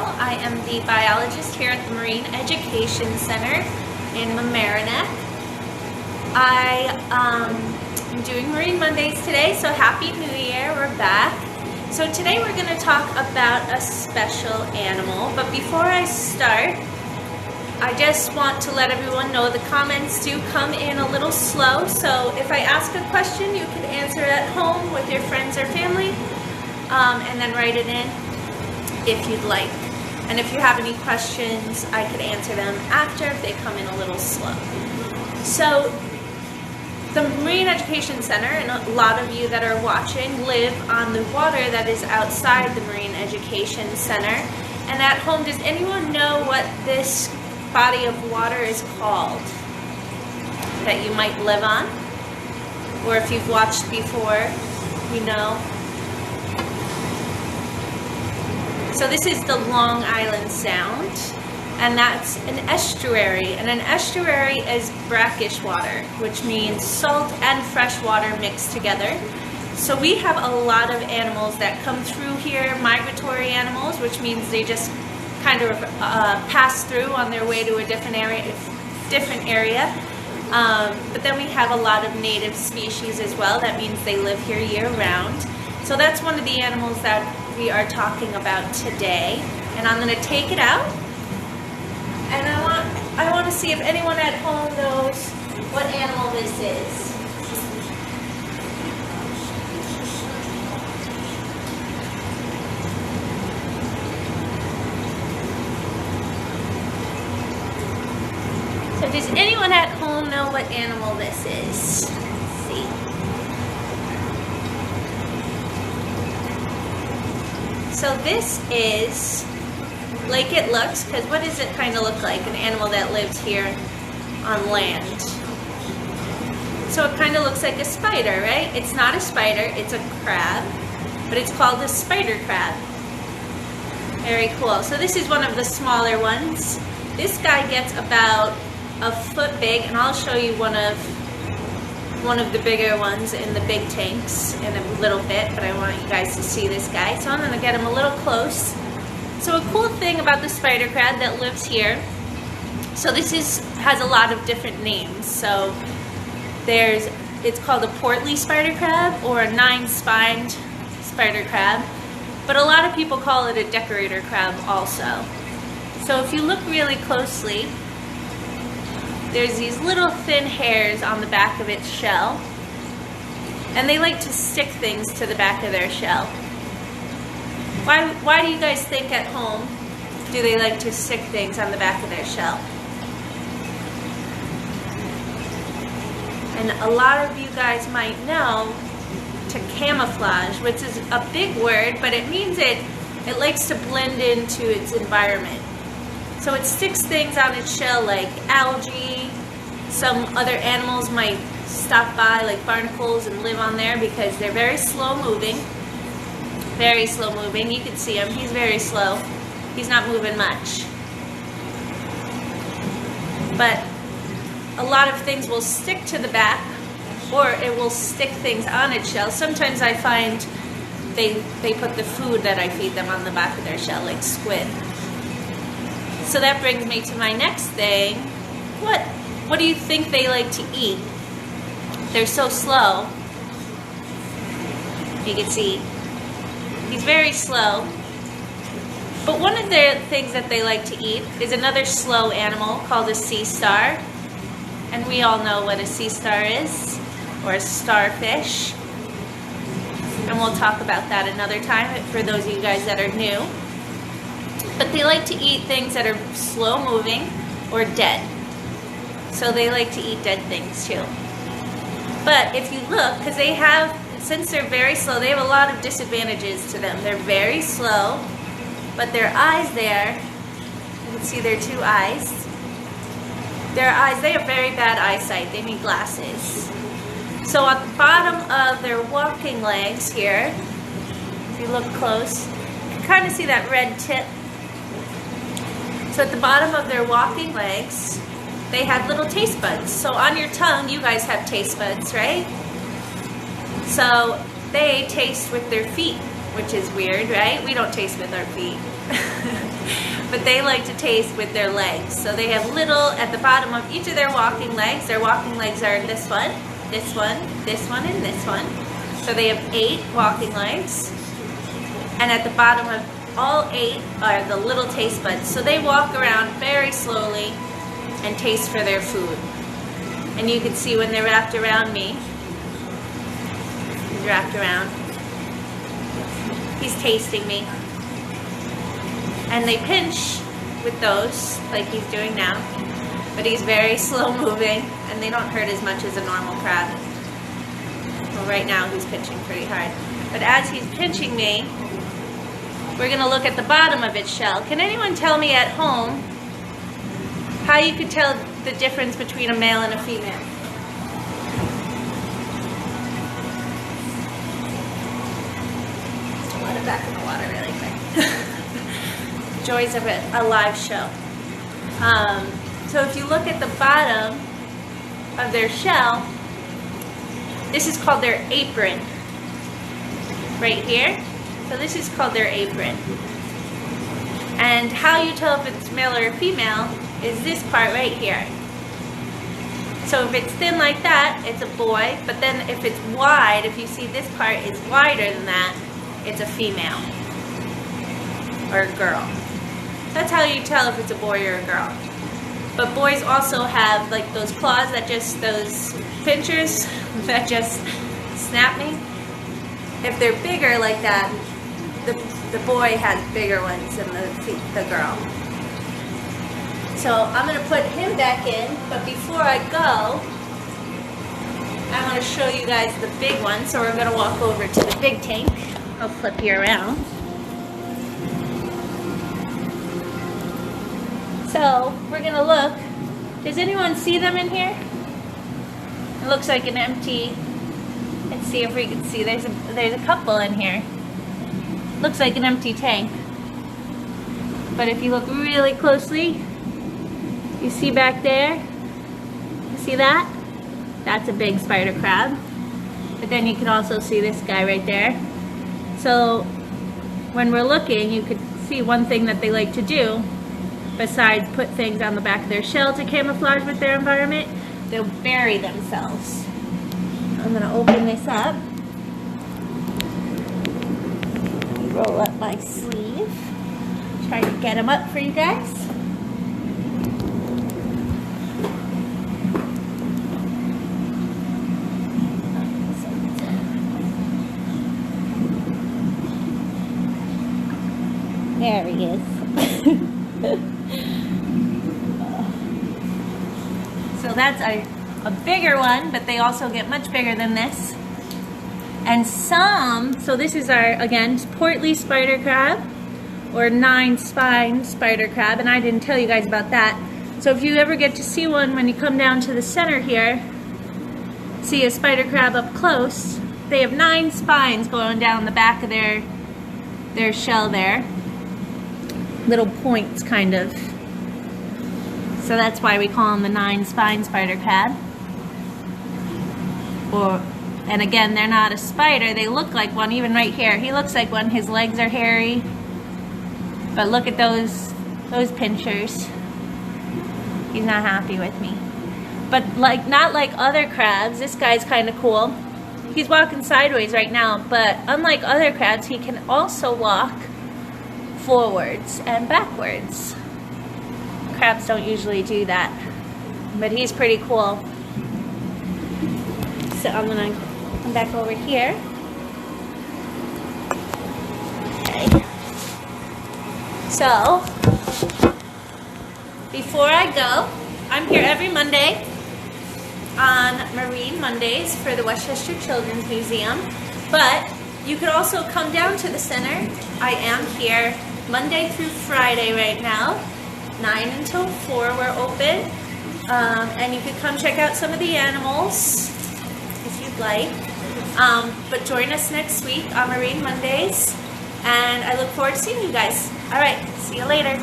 I am the biologist here at the Marine Education Center in Mamaroneck. I am doing Marine Mondays today, so Happy New Year, we're back. So today we're going to talk about a special animal, but before I start, I just want to let everyone know the comments do come in a little slow, so if I ask a question, you can answer it at home with your friends or family, and then write it in if you'd like. And if you have any questions, I could answer them after if they come in a little slow. So the Marine Education Center, and a lot of you that are watching live on the water that is outside the Marine Education Center. And at home, does anyone know what this body of water is called that you might live on? Or if you've watched before, you know. So this is the Long Island Sound, and that's an estuary. And an estuary is brackish water, which means salt and fresh water mixed together. So we have a lot of animals that come through here, migratory animals, which means they just kind of pass through on their way to a different area. But then we have a lot of native species as well. That means they live here year-round. So that's one of the animals that we are talking about today. And I'm going to take it out. And I want to see if anyone at home knows what animal this is. So does anyone at home know what animal this is? Let's see. So this is like it looks, because what does it kind of look like? An animal that lives here on land. So it kind of looks like a spider, right? It's not a spider, it's a crab, but it's called a spider crab. Very cool. So this is one of the smaller ones. This guy gets about a foot big, and I'll show you one of the bigger ones in the big tanks in a little bit, but I want you guys to see this guy. So I'm going to get him a little close. So a cool thing about the spider crab that lives here, so this has a lot of different names. So it's called a portly spider crab or a 9-spined spider crab, but a lot of people call it a decorator crab also. So if you look really closely, there's these little thin hairs on the back of its shell, and they like to stick things to the back of their shell. Why do you guys think at home do they like to stick things on the back of their shell? And a lot of you guys might know to camouflage, which is a big word, but it means it likes to blend into its environment. So it sticks things on its shell like algae. Some other animals might stop by, like barnacles, and live on there because they're very slow moving. Very slow moving. You can see him. He's very slow. He's not moving much. But a lot of things will stick to the back, or it will stick things on its shell. Sometimes I find they put the food that I feed them on the back of their shell, like squid. So that brings me to my next thing. What do you think they like to eat? They're so slow. You can see he's very slow. But one of the things that they like to eat is another slow animal called a sea star. And we all know what a sea star is, or a starfish. And we'll talk about that another time for those of you guys that are new. But they like to eat things that are slow moving or dead. So they like to eat dead things too. But if you look, because since they're very slow, they have a lot of disadvantages to them. They're very slow, but their eyes there, you can see their two eyes. Their eyes, they have very bad eyesight. They need glasses. So at the bottom of their walking legs here, if you look close, you can kind of see that red tip. So at the bottom of their walking legs, they have little taste buds. So on your tongue, you guys have taste buds, right? So they taste with their feet. which is weird, right? We don't taste with our feet. But they like to taste with their legs. So they have little, at the bottom of each of their walking legs are this one, this one, this one, and this one. So they have 8 walking legs. And at the bottom of all 8 are the little taste buds. So they walk around very slowly and taste for their food. And you can see when they're wrapped around me, he's wrapped around, he's tasting me. And they pinch with those, like he's doing now, but he's very slow moving, and they don't hurt as much as a normal crab. Well, right now he's pinching pretty hard. But as he's pinching me, we're gonna look at the bottom of its shell. Can anyone tell me at home how you could tell the difference between a male and a female? Just let it back in the water really quick. Joys of a live show. So if you look at the bottom of their shell, this is called their apron. Right here. So this is called their apron. And how you tell if it's male or female is this part right here. So if it's thin like that, it's a boy, but then if it's wide, if you see this part is wider than that, it's a female or a girl. That's how you tell if it's a boy or a girl. But boys also have like those claws that just, those pinchers that just snap me. If they're bigger like that, the boy has bigger ones than the girl. So I'm going to put him back in, but before I go, I want to show you guys the big one. So we're going to walk over to the big tank. I'll flip you around. So we're going to look. Does anyone see them in here? It looks like an empty. Let's see if we can see. There's a couple in here. Looks like an empty tank. But if you look really closely, you see back there? You see that? That's a big spider crab. But then you can also see this guy right there. So when we're looking, you could see one thing that they like to do, besides put things on the back of their shell to camouflage with their environment, they'll bury themselves. I'm going to open this up. Roll up my sleeve. Try to get them up for you guys. There he is. So that's a bigger one, but they also get much bigger than this. And some, so this is our, again, portly spider crab, or 9-spine spider crab, and I didn't tell you guys about that. So if you ever get to see one, when you come down to the center here, see a spider crab up close, they have 9 spines going down the back of their shell there. Little points, kind of. So that's why we call them the 9-spine spider crab. And again, they're not a spider. They look like one, even right here. He looks like one. His legs are hairy. But look at those pinchers. He's not happy with me. But not like other crabs. This guy's kind of cool. He's walking sideways right now, but unlike other crabs, he can also walk forwards and backwards. Crabs don't usually do that, but he's pretty cool. So I'm gonna come back over here. Okay. So before I go, I'm here every Monday on Marine Mondays for the Westchester Children's Museum, but you could also come down to the center. I am here Monday through Friday right now, 9 until 4 we're open, and you could come check out some of the animals if you'd like, but join us next week on Marine Mondays, and I look forward to seeing you guys. Alright, see you later.